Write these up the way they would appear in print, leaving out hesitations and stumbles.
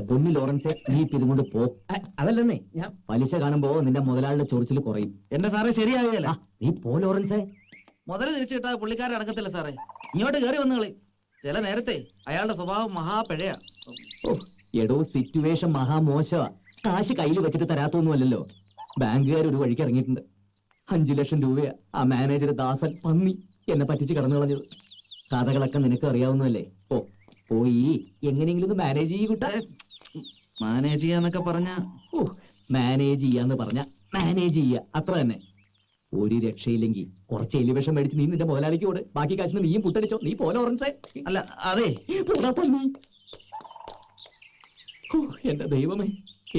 പൊന്നി Lawrence, നീ ഇപ്പൊ ഇതും കൊണ്ട് പോ. അതല്ലെന്നേ, ഞാൻ പലിശ കാണുമ്പോ നിന്റെ മുതലാളിയുടെ ചൊറിച്ചിൽ കുറയും. എന്റെ സാറേ ശരിയാകില്ല. നീ പോ ലോറൻസേ. മുതൽ തിരിച്ചു കിട്ടാതെ പുള്ളിക്കാരൻ അടക്കത്തില്ല സാറേ. ഇങ്ങോട്ട് കയറി വന്നുകളി. ചില നേരത്തെ അയാളുടെ സ്വഭാവം മഹാപിഴയാ. എടോ, സിറ്റുവേഷൻ മഹാമോശമാ. കാശ് കയ്യിൽ വെച്ചിട്ട് തരാത്തൊന്നുമല്ലല്ലോ. ബാങ്കുകാർ ഒരു വഴിക്ക് ഇറങ്ങിയിട്ടുണ്ട്. 5 ലക്ഷം രൂപയാ ആ മാനേജർ ദാസൻ പന്നി എന്നെ പറ്റിച്ച് കടന്നു കളഞ്ഞത്. കഥകളൊക്കെ നിനക്ക് അറിയാവുന്നതല്ലേ. പോയി എങ്ങനെയെങ്കിലും ഒന്ന് മാനേജ് ചെയ്യൂട്ടാ. മാനേജ് ചെയ്യാന്നൊക്കെ പറഞ്ഞ മാനേജ് ചെയ്യാന്ന് പറഞ്ഞ മാനേജ് ചെയ്യ, അത്ര തന്നെ. ഒരു രക്ഷയില്ലെങ്കിൽ കുറച്ച് എലിവേഷൻ മേടിച്ച് നീ നിന്റെ മുതലാളിക്ക് കൂടെ ബാക്കി കാശിന് നീയും പുട്ടടിച്ചോ. നീ പോലെ ഓറൻസേ. അല്ല അതെ, എന്റെ ദൈവമേ,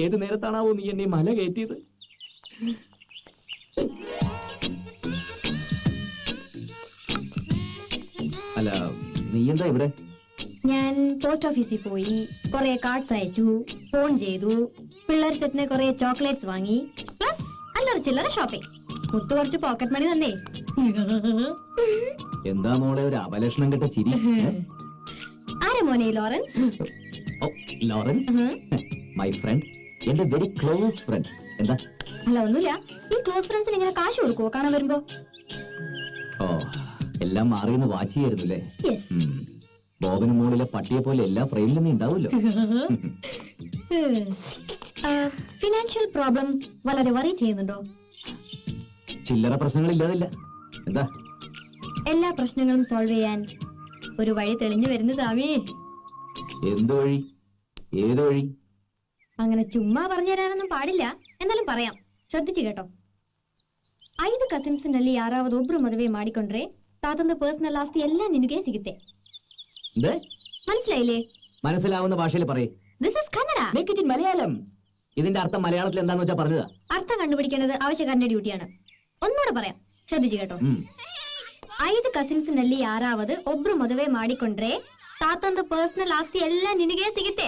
ഏത് നേരത്താണാവോ നീ എന്നെ മല കയറ്റിയത്? അല്ല, നീ എന്താ ഇവിടെ? ഞാൻ പോസ്റ്റ് ഓഫീസിൽ പോയി കുറെ കാർഡ്സ് അയച്ചു, ഫോൺ ചെയ്തു, പിള്ളേർ സെറ്റിന് കുറെ ചോക്ലേറ്റ്സ് വാങ്ങി, പ്ലസ് അല്ലറ ചില്ലറ ഷോപ്പിംഗ്. മുത്ത് കുറച്ച് പോക്കറ്റ് മണി തന്നേ. എന്താ മോളെ ഒരു അപലക്ഷണം കെട്ട ചിരി? ആരെ മോനെ ലോറൻസ്? ലോറൻസ്, മൈ ഫ്രണ്ട്, എന്റെ വെരി ക്ലോസ് ഫ്രണ്ട്. എന്താ? അല്ല ഒന്നുമില്ല. ഈ ക്ലോസ് ഫ്രണ്ട്സിന് ഇങ്ങനെ കാശ് കൊടുക്കുവോ കാണാൻ വരുമ്പോ? എല്ലാം മാറിയെന്ന് വാച്ച് ചെയ്യായിരുന്നല്ലേ? ബോബന് മോളിലെ പട്ടിയെ പോലെ എല്ലാ ഫ്രെയിമിലും നീ ഉണ്ടാവുമല്ലോ. ഫിനാൻഷ്യൽ പ്രോബ്ലംസ് വളരെ വറി ചെയ്യുന്നുണ്ടോ? ചില്ലറ പ്രശ്നങ്ങളില്ലാതില്ല. എന്താ? എല്ലാ പ്രശ്നങ്ങളും സോൾവ് ചെയ്യാൻ ഒരു വഴി തെളിഞ്ഞു വരുന്നു സ്വാമി. എന്ത് വഴി? ഏത് വഴി? അങ്ങനെ ചുമ്മാ പറഞ്ഞു തരാനൊന്നും പാടില്ല, എന്നാലും പറയാം, ശ്രദ്ധിച്ചു കേട്ടോ. 5 ಕಸಿನ್ಸ್ನಲ್ಲಿ ಯಾರಾவது ಒಬ್ರು ಮದುವೆ ಮಾಡಿಕೊಂಡ್ರೆ ತಾತಂದು ಪರ್ಸನಲ್ ಆಸ್ತಿ ಎಲ್ಲ ನಿನಗೆ ಸಿಗುತ್ತೆ. മനസ്സിലായില്ലേ? മനസ്സിലാവുന്ന ഭാഷയിൽ പറയേ. This is Kannada. Make it in Malayalam. ഇതിന്റെ അർത്ഥം മലയാളത്തിൽ എന്താന്ന് വെച്ചാ പറഞ്ഞതാ. അർത്ഥം കണ്ടുപിടിക്കേണ്ടത് ആവശ്യക്കാരന്റെ ഡ്യൂട്ടിയാണ്. ഒന്നുകൂടെ പറയാം, ശ്രദ്ധിച്ചു കേട്ടോ. 5 ಕಸಿನ್ಸ್ನಲ್ಲಿ ಯಾರಾவது ಒಬ್ರು ಮದುವೆ ಮಾಡಿಕೊಂಡ್ರೆ ತಾತಂದು ಪರ್ಸನಲ್ ಆಸ್ತಿ ಎಲ್ಲ ನಿನಗೆ ಸಿಗುತ್ತೆ.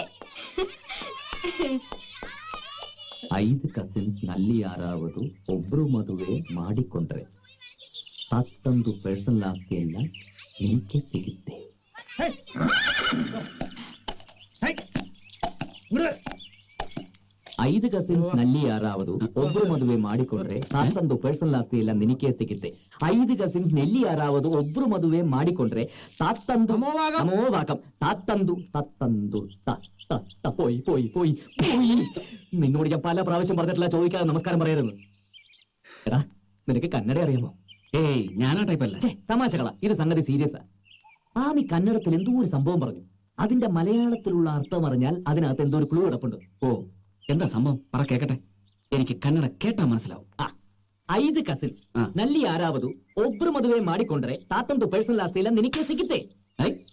5 ಕಸಿನ್ಸ್ನಲ್ಲಿ ಯಾರಾவது ಒಬ್ರು ಮದುವೆ ಮಾಡಿಕೊಂಡ್ರೆ ತಾತಂದು ಪರ್ಸನಲ್ ಆಸ್ತಿ ಎಲ್ಲ ನಿನಗೆ ಸಿಗುತ್ತೆ. 5 ಕಸಿನ್ಸ್ನಲ್ಲಿ ಯಾರಾவது ಒಬ್ರು ಮದುವೆ ಮಾಡಿಕೊಂಡ್ರೆ ತಾತಂದು ಪರ್ಸನಲ್ ಆಸ್ತಿ ಎಲ್ಲ ನಿನಗೆ ಸಿಗುತ್ತೆ. 5 ಕಸಿನ್ಸ್ನಲ್ಲಿ ಯಾರಾவது ಒಬ್ರು ಮದುವೆ ಮಾಡಿಕೊಂಡ್ರೆ ತಾತಂದು പോയി പോയി പോയി പോയി. നിന്നോട് ഞാൻ പല പ്രാവശ്യം പറഞ്ഞിട്ടില്ല ചോദിക്കാതെ നമസ്കാരം പറയരുത്. എടാ, നിനക്ക് കന്നഡ അറിയാമോ? ഏയ്, ഞാനാ ടൈപ്പല്ല. തമാശകളാ, ഇത് സംഗതി സീരിയസാ. ആമി കന്നഡത്തിൽ എന്തോ ഒരു സംഭവം പറഞ്ഞു. അതിന്റെ മലയാളത്തിലുള്ള അർത്ഥം അറിഞ്ഞാൽ അതിനകത്ത് എന്തോ ഒരു ക്ലൂ കിടപ്പുണ്ട്. എന്താ സംഭവം? പറ കേക്കട്ടെ. എനിക്ക് കന്നഡ കേട്ടാ മനസ്സിലാവും. 5 ಕಸಿನ್ಸ್ ನಲ್ಲಿ ಯಾರಾவது ಒಬ್ರು ಮದುವೆ ಮಾಡಿಕೊಂಡ್ರೆ ತಾತಂದು ಪರ್ಸನಲ್ ಆಸ್ತಿ ಎಲ್ಲ ನಿನಗೆ ಸಿಗುತ್ತೆ.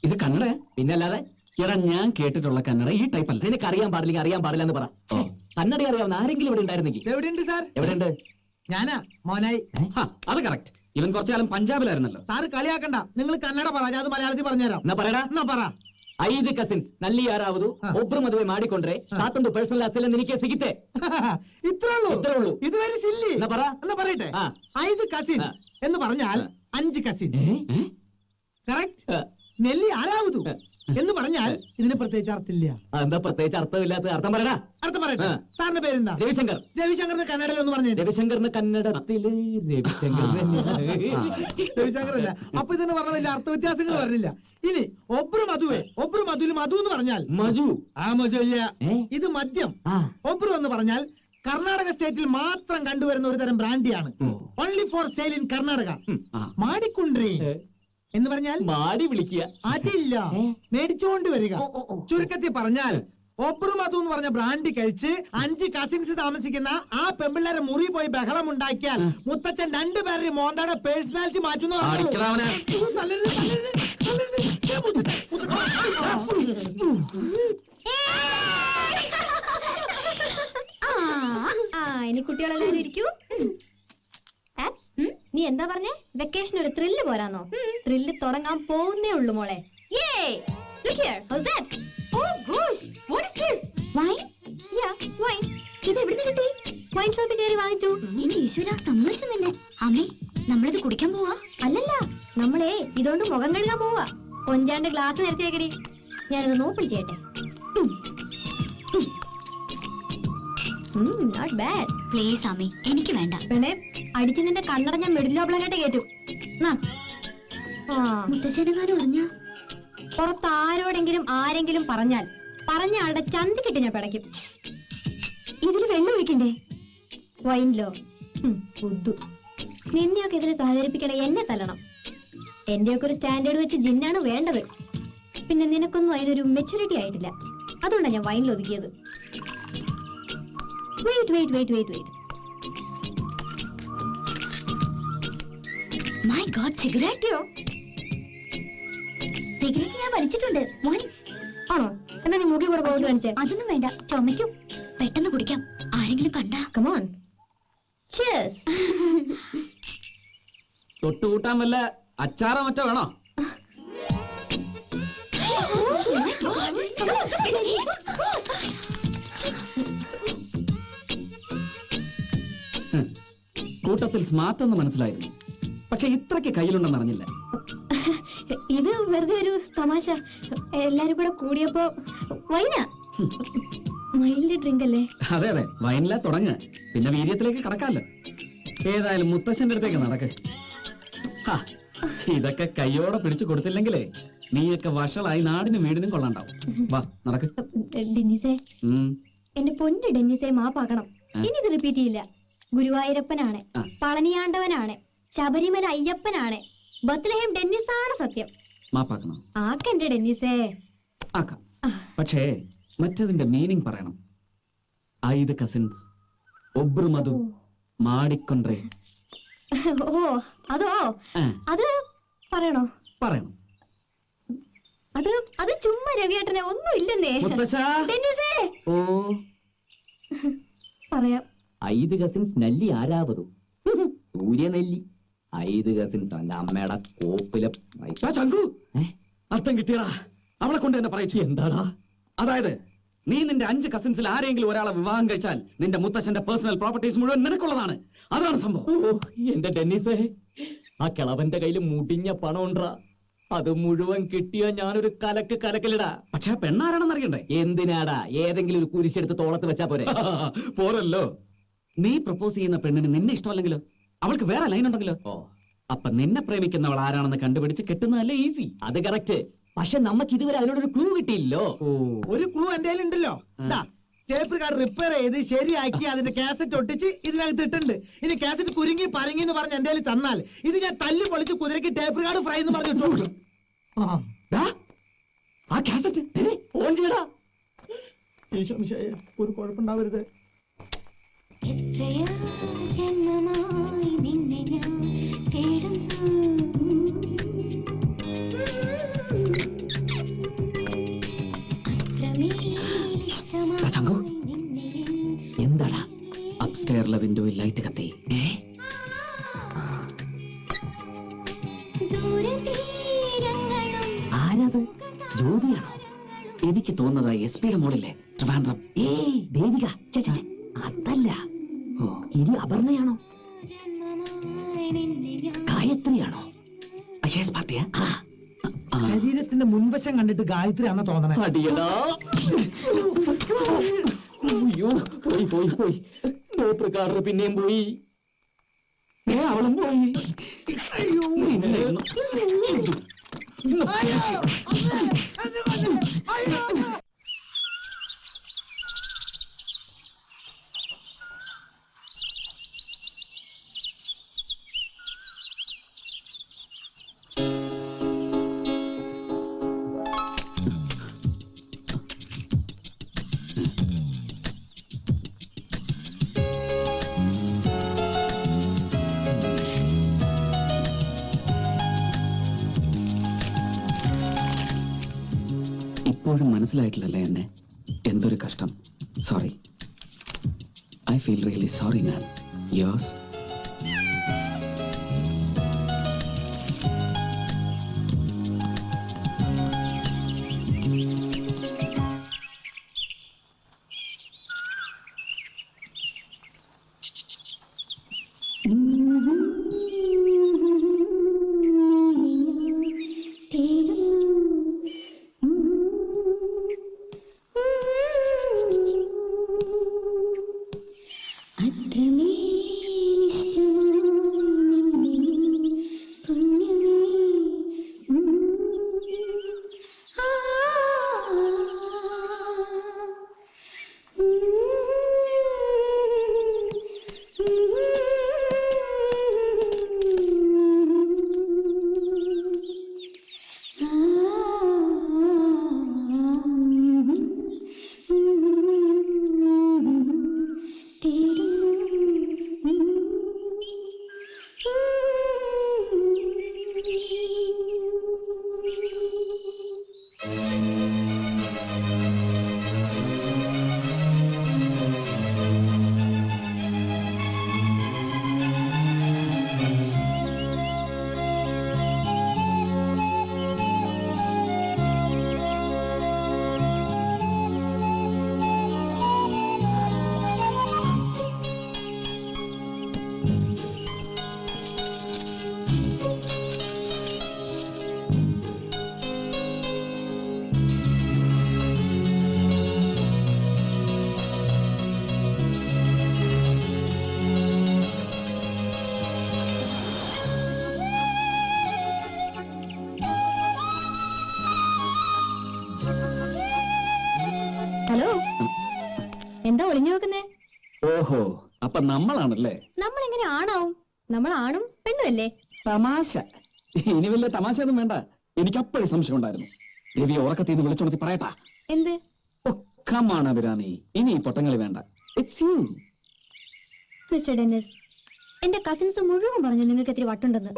ഇത് കന്നഡ? പിന്നല്ലാതെ. എടാ, ഞാൻ കേട്ടിട്ടുള്ള കന്നഡ ഈ ടൈപ്പല്ല. നിനക്ക് അറിയാൻ പാടില്ലെങ്കിൽ അറിയാൻ പാടില്ല എന്ന് പറ. കന്നഡ അറിയാവുന്ന ആരെങ്കിലും ഇവിടെ ഉണ്ടായിരുന്നെങ്കിൽ. എവിടെയുണ്ട് സാർ? എവിടെയുണ്ട്? ഞാനാ മോനായി. അത് കറക്റ്റ്. ഇവൻ കുറച്ചു കാലം പഞ്ചാബിലായിരുന്നല്ലോ. സാറ് കളിയാക്കണ്ട, നിങ്ങൾ കന്നഡ പറ, ഞാൻ മലയാളത്തിൽ പറഞ്ഞുതരാം. എന്നാ പറയടാ. എന്നാ പറ. 5 ಕಸಿನ್ಸ್ ನಲ್ಲಿ ಯಾರಾவது ಒಬ್ರು ಮದುವೆ ಮಾಡಿಕೊಂಡ್ರೆ ತಾತಂದು ಪರ್ಸನಲ್ ಆಸ್ತಿ ಎಲ್ಲ ನಿನಗೆ ಸಿಗುತ್ತೆ. ഇത്രേ ഉള്ളൂ. ഇത് വെരി സില്ലി. എന്നാ പറയട്ടെ. 5 കസിൻ എന്ന് പറഞ്ഞാൽ 5 കസിൻ. കറക്റ്റ്. നെല്ലി ആരാവതു എന്ന് പറഞ്ഞാൽ ഇതിന് പ്രത്യേകിച്ച് അർത്ഥമില്ല. എന്താ പ്രത്യേകിച്ച് അർത്ഥമില്ലാത്ത? അർത്ഥം പറയടാ. അർത്ഥം പറയട്ടെ. സാറിന്റെ പേരെന്താ? രവിശങ്കർ. രവിശങ്കറിന് കന്നഡയിൽ ഒന്ന് പറഞ്ഞു. രവിശങ്കറിന് കന്നഡത്തില് രവിശങ്കർ അല്ല. അപ്പൊ ഇതെന്ന് പറഞ്ഞ വലിയ അർത്ഥ വ്യത്യാസങ്ങൾ പറഞ്ഞില്ല. ഇനി ഒബ്രു മധുവിൽ മധു എന്ന് പറഞ്ഞാൽ മധു. മധു ഇല്ല, ഇത് മദ്യം. ഒബ്രു എന്ന് പറഞ്ഞാൽ കർണാടക സ്റ്റേറ്റിൽ മാത്രം കണ്ടുവരുന്ന ഒരു തരം ബ്രാൻഡിയാണ്. Only for sale in Karnataka. മാടിക്കുണ്ട്രി എന്ന് പറഞ്ഞാൽ മാടി വിളിക്കുക. അതില്ല, മേടിച്ചുകൊണ്ട് വരിക. ചുരുക്കത്തിൽ പറഞ്ഞാൽ ഒബ്രു മധു എന്ന് പറഞ്ഞ ബ്രാൻഡി കഴിച്ച് 5 കസിൻസ് താമസിക്കുന്ന ആ പെമ്പിള്ളേരെ മുറി പോയി ബഹളം ഉണ്ടാക്കിയാൽ മുത്തച്ഛൻ 2 പേരുടെ മോന്തയുടെ പേഴ്സണാലിറ്റി മാറ്റുന്നു. ഇനി കുട്ടികളെല്ലാവരും ഇരിക്കൂ. നീ എന്താ പറഞ്ഞേ? വെക്കേഷൻ ഒരു ത്രില്ല് പോരാന്നോ? ത്രില്ല് തുടങ്ങാൻ പോകുന്നേ ഉള്ളൂ മോളെ. വൈൻ ഷോപ്പിൽ കയറി വാങ്ങിച്ചു. ഇനി ഈശ്വര സമ്മതിച്ചു തന്നെ. അമ്മേ, നമ്മളിത് കുടിക്കാൻ പോവാ? അല്ലല്ല, നമ്മളെ ഇതുകൊണ്ട് മുഖം കഴുകാൻ പോവാ. കൊഞ്ചാണ്ട് ഗ്ലാസ് നിരത്തി വെക്കടി. ഞാനത് നോപ്പിൾ ചെയ്യട്ടെ. Not bad. പ്ലീസ് ആമി, എനിക്ക് വേണ്ട. പെണ്ണെ, അടിച്ച് നിന്റെ കണ്ണടഞ്ഞ മിഡിലോ ബ്ലങ്ങായിട്ട് കേറ്റും. മുത്തച്ഛനെങ്ങാനും അറിഞ്ഞ പുറത്ത് ആരെങ്കിലും പറഞ്ഞാൽ പറഞ്ഞ ആളുടെ ചന്തിക്കിട്ട് ഞാൻ പിടയ്ക്കും. ഇതില് വെള്ളം ഒഴിക്കണ്ടേ? വൈൻലോ ബുദ്ധു. നിന്നെയൊക്കെ ഇതിന് സഹകരിപ്പിക്കണേ എന്നെ തല്ലണം. എന്റെയൊക്കെ ഒരു സ്റ്റാൻഡേർഡ് വെച്ച് ജിന്നാണ് വേണ്ടത്. പിന്നെ നിനക്കൊന്നും അതിനൊരു മെച്യൂരിറ്റി ആയിട്ടില്ല. അതുകൊണ്ടാണ് ഞാൻ വൈനിൽ ഒതുക്കിയത്. വെയിറ്റ്. മൈ ഗോഡ്, സിഗരറ്റോ? സിഗരറ്റ് ഞാൻ വലിച്ചിട്ടുണ്ട്. ആണോ? എന്നാ നീ മൂക്കി കൂടെ പോയിട്ട് കാണിച്ചേ. അതൊന്നും വേണ്ട, ചുമയ്ക്കും. പെട്ടെന്ന് കുടിക്കാം, ആരെങ്കിലും കണ്ടാ. കമോൺ. തൊട്ടുകൂട്ടാൻ വല്ല അച്ചാറോ മറ്റോ വേണോ? കൂട്ടത്തിൽ സ്മാർട്ട് എന്ന് മനസ്സിലായിരുന്നു, പക്ഷെ ഇത്രയ്ക്ക് കയ്യിലുണ്ടെന്ന് അറിഞ്ഞില്ല. ഇത് വെറുതെ ഒരു തമാശ. എല്ലാരും കൂടെ കൂടിയപ്പോ വൈന മൈൽഡ് ഡ്രിങ്ക് അല്ലേ? അതെ വൈനില തുടങ്ങ, പിന്നെ വീര്യത്തിലേക്ക് കടക്കാമല്ലോ. ഏതായാലും മുത്തശ്ശന്റെ അടുത്തേക്ക് നടക്ക്. ഇതൊക്കെ കയ്യോടെ പിടിച്ചു കൊടുത്തില്ലെങ്കിലേ നീയൊക്കെ വഷളായി നാടിനും വീടിനും കൊള്ളാണ്ടാവും. വാ നടക്ക്. ഡെന്നിസേ, എന്റെ പൊന്നു ഡെന്നിസേ, മാപ്പാക്കണം. ഇനി ഇത് റിപ്പീറ്റ് ചെയ്യില്ല. ഗുരുവായൂരപ്പനാണ്, പളനിയാണ്ടവനാണ്, ശബരിമല അയ്യപ്പനാണ്, ബത്ലഹേം ഡെന്നിസാണ് സത്യം. മാപ്പാക്കണം. ആക്കെന്റെ ഡെന്നിസേ. ആക്കാം, പക്ഷേ മറ്റതിന്റെ മീനിങ് പറയണം. 5 കസിൻസ്, ഒബ്രു മധു, മാടിക്കൊണ്ടേ. ഓ അതോ? അത് പറയണോ? പറയണം. അത് ചുമ്മാ രവിയേട്ടനെ ഒന്നും ഇല്ലെന്നേ. ഡെന്നിസേ, ഓ പറയാം. 5 കസിൻസ് നെല്ലി ആരാവതു? സൂര്യനെല്ലി. 5 കസിൻസ് എന്റെ അമ്മയുടെ കോപ്പിലെ അർത്ഥം കിട്ടിയടാ. അവളെ കൊണ്ട് തന്നെ പറയിച്ചു. എന്താടാ? അതായത് നീ നിന്റെ 5 കസിൻസിൽ ആരെങ്കിലും ഒരാളെ വിവാഹം കഴിച്ചാൽ നിന്റെ മുത്തശ്ശന്റെ പേഴ്സണൽ പ്രോപ്പർട്ടീസ് മുഴുവൻ നിനക്കുള്ളതാണ്. അതാണ് സംഭവം. ഓ എന്റെ ഡെന്നിസേ, ആ കിളവന്റെ കയ്യിൽ മുടിഞ്ഞ പണം ഉണ്ടാ. അത് മുഴുവൻ കിട്ടിയ ഞാനൊരു കലക്കലിടാ. പക്ഷെ ആ പെണ്ണാരാണെന്ന് അറിയണ്ടേ? എന്തിനാടാ? ഏതെങ്കിലും ഒരു കുരിശെടുത്ത് തോളത്ത് വെച്ചാ പോരെ? പോരല്ലോ. നീ പ്രപ്പോസ് ചെയ്യുന്ന പെണ്ണിന് നിന്നെ ഇഷ്ടമല്ലെങ്കിലോ, അവൾക്ക് വേറെ ലൈൻ ഉണ്ടെങ്കിലോ, അപ്പൊ നിന്നെ പ്രേമിക്കുന്നവൾ ആരാണെന്ന് കണ്ടുപിടിച്ച് കെട്ടുന്നതല്ലേ ഈസി. അത് കറക്റ്റ്. പക്ഷെ നമുക്ക് ഇതുവരെ അതിനോടൊരു ക്ലൂ കിട്ടിയില്ലോ. ഒരു ക്ലൂ എന്റെ ഉണ്ടല്ലോ. ടേപ്പ് കാർഡ് റിപ്പയർ ചെയ്ത് ശരിയാക്കി അതിന്റെ കാസറ്റ് ഒട്ടിച്ച് ഇതിനകത്ത് ഇട്ടുണ്ട്. ഇനി കാസറ്റ് കുരുങ്ങി പരങ്ങി എന്ന് പറഞ്ഞ് എന്റെ തന്നാൽ ഇത് ഞാൻ തല്ലി പൊളിച്ച് കുതിരക്ക് ടേപ്പ് കാർഡ് ഫ്രൈ എന്ന് പറഞ്ഞിട്ടുണ്ട്. ആ കാസറ്റ് ഓൺ ചെയ്യടാ. ഒരു കുഴപ്പമുണ്ടാവരുത്. എന്താടാ? അപ്സ്റ്റെയറിലെ വിൻഡോയിൽ ലൈറ്റ് കത്തി. ആരത്? ജ്യോതിയാണോ? എനിക്ക് തോന്നുന്നത് SP മോളിലെ ട്രിവാൻഡ്രം. ദേവിക. അതല്ല. ഇനി അപർണയാണോ? ഗായത്രിയാണോ? പാർട്ടിയാ? ശരീരത്തിന്റെ മുൻവശം കണ്ടിട്ട് ഗായത്രി ആണെന്ന് തോന്നണേ. അടിയടാ. അയ്യോ, പോയി. പ്രകാരം പിന്നെയും പോയി. അവളും പോയി. ഇപ്പോഴും മനസ്സിലായിട്ടില്ലല്ലേ എന്നെ? എന്തൊരു കഷ്ടം. Sorry. I feel really sorry ma'am. യോസ്. ഹലോ, എന്താ ഒളിഞ്ഞു നോക്കുന്നേ? ഓഹോ, അപ്പൊ നമ്മളാണല്ലേ? നമ്മൾ എങ്ങനെ ആണാവും? നമ്മൾ ആണും പെണ്ണും അല്ലേ? തമാശ. ഇനി വലിയ തമാശ ഒന്നും വേണ്ട. എനിക്ക് അപ്പോഴും സംശയം ഉണ്ടായിരുന്നു. രവി ഉറക്കത്തിൽ നിന്ന് വിളിച്ചോണത്തി പറയട്ടാ. എന്ത്? ഒക്കമാണ് അഭിരാമി, ഇനി ഈ പൊട്ടങ്ങളി വേണ്ട. It's you. മിസ്റ്റർ ഡെന്നിസ്, എന്റെ കസിൻസ് മുഴുവൻ പറഞ്ഞു നിങ്ങൾക്ക് ഇത്തിരി വട്ടുണ്ടെന്ന്.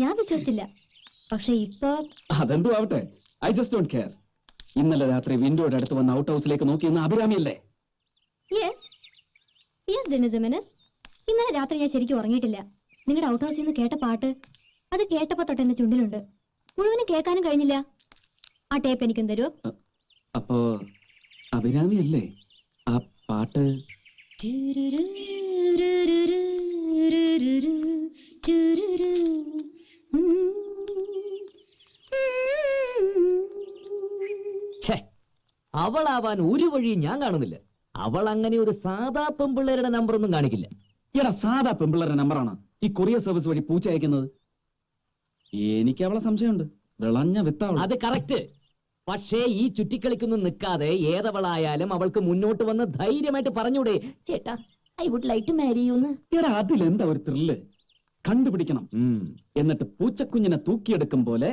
ഞാൻ വിശ്വസിച്ചില്ല. പക്ഷെ ഇപ്പൊ അതെന്തോ ആവട്ടെ, ഐ ജസ്റ്റ് ഡോണ്ട് കെയർ. ഇന്നലെ രാത്രി വിൻഡോയുടെ അടുത്ത് വന്ന് ഔട്ട് ഹൗസിലേക്ക് നോക്കിയെന്ന് അഭിരാമിയല്ലേ? ഇന്നലെ രാത്രി ഞാൻ ശരിക്കും ഉറങ്ങിയിട്ടില്ല. നിങ്ങളുടെ ഔട്ട് ഹൗസിൽ നിന്ന് കേട്ട പാട്ട്, അത് കേട്ടപ്പോ തൊട്ട് എന്റെ ചുണ്ടിലുണ്ട്. മുഴുവനും കേൾക്കാനും കഴിഞ്ഞില്ല. ആ ടേപ്പ് എനിക്കും തരുമോ? അപ്പോ അഭിരാമിയല്ലേ ആ പാട്ട്? അവളാവാൻ ഒരു വഴിയും ഞാൻ കാണുന്നില്ല. അവൾ അങ്ങനെ ഒരു സാധാ പെമ്പിള്ളേരുടെ നമ്പർ ഒന്നും കാണിക്കില്ല. എടാ, സാധാ പെമ്പിള്ളേരുടെ നമ്പറാണ് ഈ കൊറിയർ സർവീസ് വഴി പൂച്ച അയക്കുന്നത്. എനിക്ക് അവളെ സംശയമുണ്ട്. വിളഞ്ഞ വിത്താവൾ. അത് കറക്റ്റ്. പക്ഷേ ഈ ചുറ്റിക്കളിക്കൊന്നും നിൽക്കാതെ ഏതവളായാലും അവൾക്ക് മുന്നോട്ട് വന്ന് ധൈര്യമായിട്ട് പറഞ്ഞൂടെ, ചേട്ടാ I would like to marry you എന്ന്? എടാ, അതിലെന്താ ഒരു ത്രില്ല്? കണ്ടുപിടിക്കണം. എന്നിട്ട് പൂച്ചക്കുഞ്ഞിനെ തൂക്കിയെടുക്കും പോലെ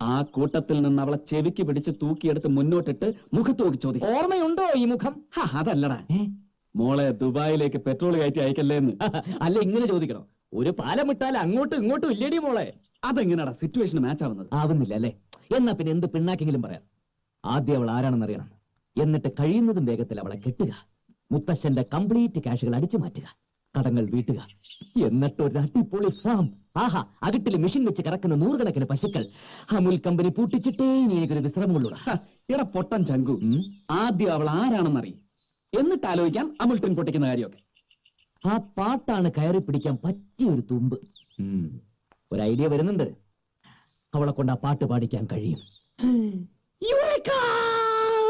ആ കൂട്ടത്തിൽ നിന്ന് അവളെ ചെവിക്ക് പിടിച്ച് തൂക്കിയെടുത്ത് മുന്നോട്ടിട്ട് മുഖത്ത് നോക്കി ചോദിക്കും, ഓർമ്മയുണ്ടോ ഈ മുഖം? അതല്ലടാ മോളെ, ദുബായിലേക്ക് പെട്രോൾ കയറ്റി അയക്കല്ലേ എന്ന്. അല്ല, ഇങ്ങനെ ചോദിക്കണം. ഒരു പാലം ഇട്ടാൽ അങ്ങോട്ടും ഇങ്ങോട്ടും ഇല്ലേടി മോളെ? അതെങ്ങനെയാടാ സിറ്റുവേഷൻ മാച്ച് ആവുന്നത്? ആവുന്നില്ല അല്ലേ? എന്നാ പിന്നെ എന്ത് പിണ്ണാക്കെങ്കിലും പറയാം. ആദ്യം അവൾ ആരാണെന്ന് അറിയണം. എന്നിട്ട് കഴിയുന്നതും വേഗത്തിൽ അവളെ കെട്ടുക. മുത്തശ്ശന്റെ കംപ്ലീറ്റ് ക്യാഷുകൾ അടിച്ചു മാറ്റുക, കടങ്ങൾ വീട്ടുക. എന്നിട്ട് ഒരു അടിപൊളി ഫാം. ആഹാ, അകട്ടില് മെഷീൻ വെച്ച് കറക്കുന്ന 100 കണക്കിന് പശുക്കൾ. അമുൽ കമ്പനി പൂട്ടിച്ചിട്ടേ ഇനി എനിക്കൊരു വിശ്രമമുള്ളൂടാ. ഇട പൊട്ടൻ ചങ്കു, ആദ്യം അവൾ ആരാണെന്നറിയും, എന്നിട്ട് ആലോചിക്കാം അമുൽ ടിൻ പൊട്ടിക്കുന്ന കാര്യമൊക്കെ. ആ പാട്ടാണ് കയറി പിടിക്കാൻ പറ്റിയ ഒരു തുമ്പ്. ഒരു ഐഡിയ വരുന്നുണ്ട്. അവളെ കൊണ്ട് ആ പാട്ട് പാടിക്കാൻ കഴിയും. യുറേക്ക!